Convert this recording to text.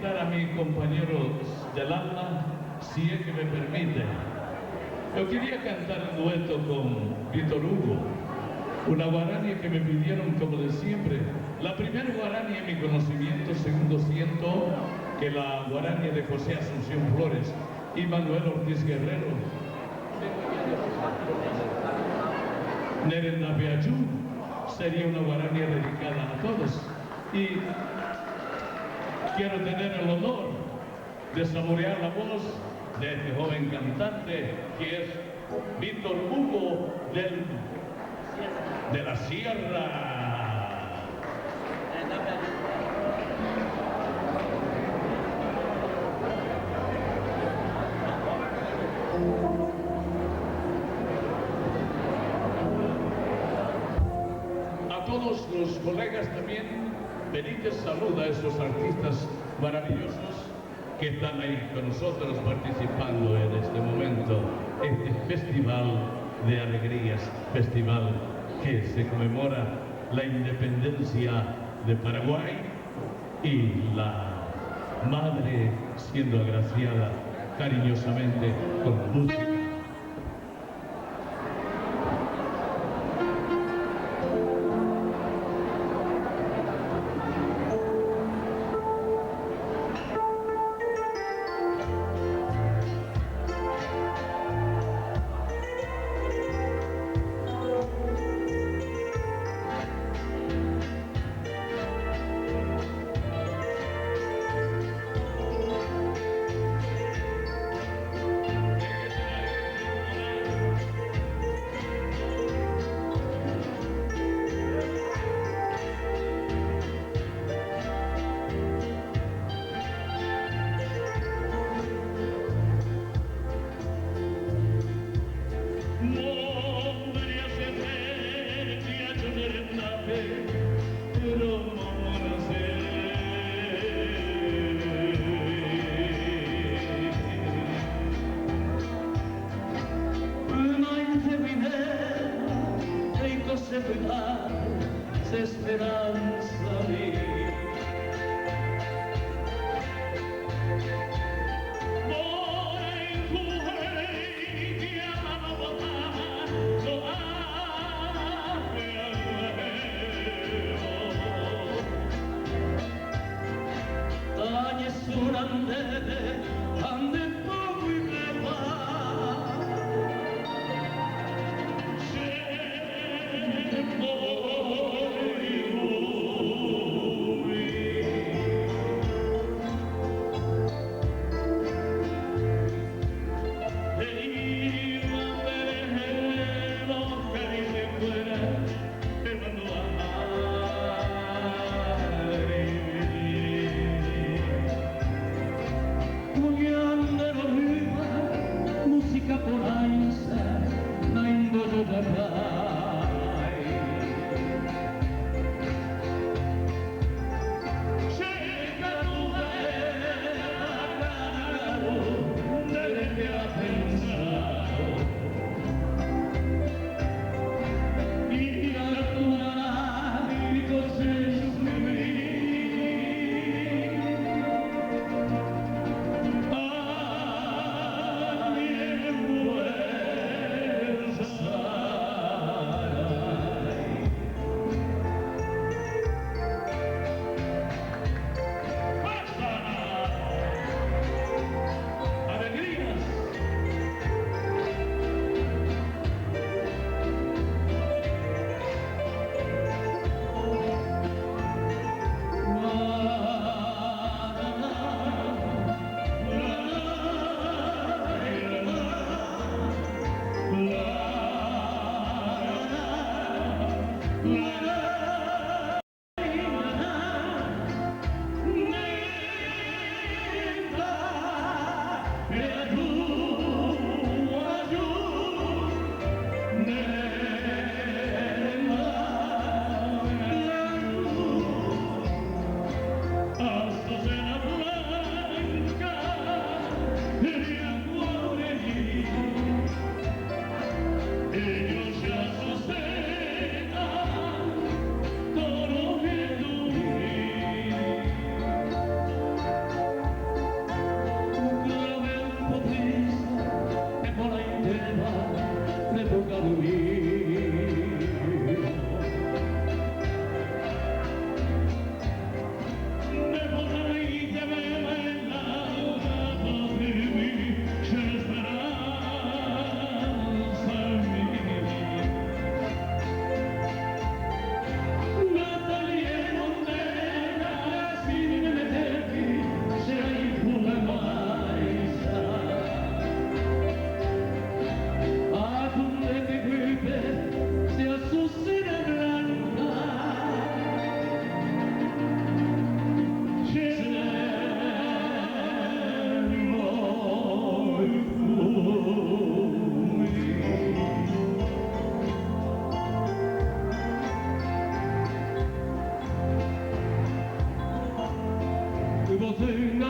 invitar a mi compañero del alma, si es que me permite. Yo quería cantar un dueto con Víctor Hugo, una guarania que me pidieron como de siempre. La primera guarania en mi conocimiento, segundo siento que la guarania de José Asunción Flores y Manuel Ortiz Guerrero. Nerendabeayú sería una guarania dedicada a todos. Y quiero tener el honor de saborear la voz de este joven cantante que es Víctor Hugo de la Sierra. A todos los colegas también, Benítez saluda a esos artistas maravillosos que están ahí con nosotros participando en este momento, este festival de alegrías, festival que se conmemora la independencia de Paraguay y la madre siendo agraciada cariñosamente con música. Esperanza mía. voté